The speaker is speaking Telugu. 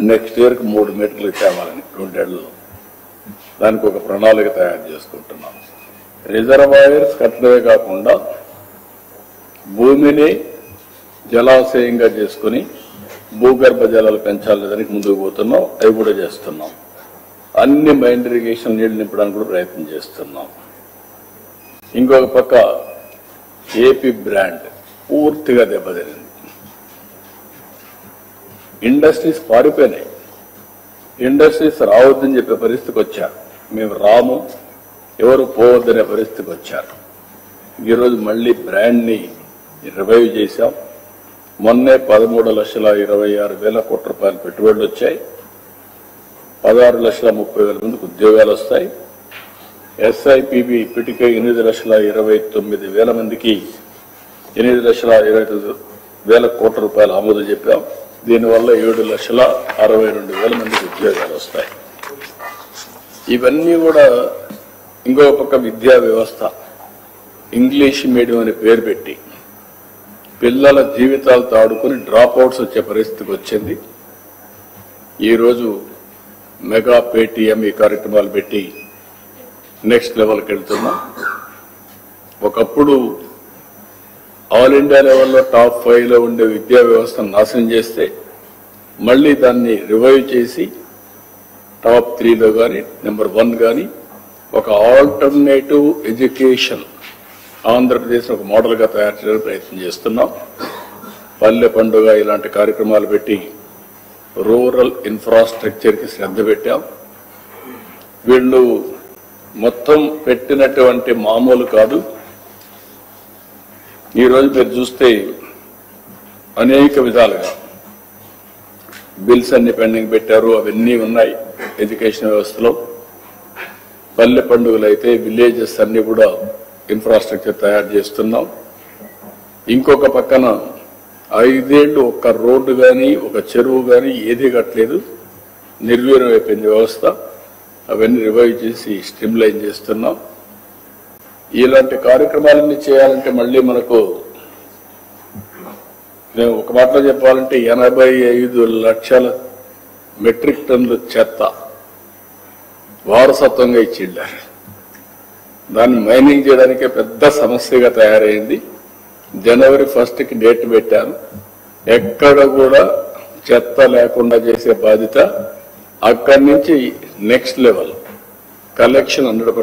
నెక్స్ట్ ఇయర్కి 3 మీటర్లు తేవాలని 2 ఏళ్లలో దానికి ఒక ప్రణాళిక తయారు చేసుకుంటున్నాం. రిజర్వాయర్స్ కట్టడమే కాకుండా భూమిని జలాశయంగా చేసుకుని భూగర్భ జలాలు పెంచాలి దానికి ముందుకు పోతున్నాం. అవి కూడా చేస్తున్నాం. అన్ని మైండ్ ఇరిగేషన్ నీళ్లు నింపడానికి కూడా ప్రయత్నం చేస్తున్నాం. ఇంకొక పక్క ఏపీ బ్రాండ్ పూర్తిగా దెబ్బతినింది. ఇండస్ట్రీస్ పారిపోయినాయి. ఇండస్ట్రీస్ రావద్దని చెప్పే పరిస్థితికి వచ్చారు. మేము రాము, ఎవరు పోవద్దనే పరిస్థితికి వచ్చారు. ఈరోజు మళ్లీ బ్రాండ్ ని రివైవ్ చేశాం. మొన్నే 13,26,000 కోట్ల రూపాయలు పెట్టుబడులు వచ్చాయి. 16,30,000 మందికి ఉద్యోగాలు వస్తాయి. ఎస్ఐపిబి ఇప్పటికే 8,29,000 మందికి 8,29,000 కోట్ల రూపాయలు ఆమోదం చెప్పాం. దీనివల్ల 7,62,000 మందికి ఉద్యోగాలు వస్తాయి. ఇవన్నీ కూడా ఇంకో పక్క విద్యా వ్యవస్థ ఇంగ్లీష్ మీడియం అని పేరు పెట్టి పిల్లల జీవితాలతో ఆడుకుని డ్రాప్అవుట్స్ వచ్చే పరిస్థితికి వచ్చింది. ఈరోజు మెగా పేటీఎం ఈ కార్యక్రమాలు పెట్టి నెక్స్ట్ లెవెల్కి వెళ్తున్నాం. ఒకప్పుడు ఆల్ ఇండియా లెవెల్లో టాప్ 5లో ఉండే విద్యా వ్యవస్థను నాశనం చేస్తే మళ్లీ దాన్ని రివైవ్ చేసి టాప్ 3లో కానీ నెంబర్ 1 కానీ ఒక ఆల్టర్నేటివ్ ఎడ్యుకేషన్ ఆంధ్రప్రదేశ్ ఒక మోడల్గా తయారు చేయడానికి ప్రయత్నం చేస్తున్నాం. పల్లె పండుగ ఇలాంటి కార్యక్రమాలు పెట్టి రూరల్ ఇన్ఫ్రాస్ట్రక్చర్కి శ్రద్ధ పెట్టాం. వీళ్ళు మొత్తం పెట్టినటువంటి మామూలు కాదు. ఈరోజు మీరు చూస్తే అనేక విధాలుగా బిల్స్ అన్ని పెండింగ్ పెట్టారు. అవన్నీ ఉన్నాయి ఎడ్యుకేషన్ వ్యవస్థలో. పల్లె పండుగలు అయితే విలేజెస్ అన్ని కూడా ఇన్ఫ్రాస్ట్రక్చర్ తయారు చేస్తున్నాం. ఇంకొక పక్కన 5 ఏళ్లు ఒక్క రోడ్డు కానీ ఒక చెరువు కానీ ఏదీ కట్టలేదు. నిర్వీర్యం అయిపోయింది వ్యవస్థ. అవన్నీ రివైవ్ చేసి స్ట్రీమ్లైన్ చేస్తున్నాం. ఇలాంటి కార్యక్రమాలన్నీ చేయాలంటే మళ్లీ మనకు నేను ఒక మాటలో చెప్పాలంటే 85 లక్షల మెట్రిక్ టన్నుల చెత్త వారసత్వంగా ఇచ్చిళ్ళారు. దాన్ని మైనింగ్ చేయడానికే పెద్ద సమస్యగా తయారైంది. జనవరి 1కి డేట్ పెట్టాను. ఎక్కడ కూడా చెత్త లేకుండా చేసే బాధ్యత. అక్కడి నుంచి నెక్స్ట్ లెవెల్ కలెక్షన్ 100%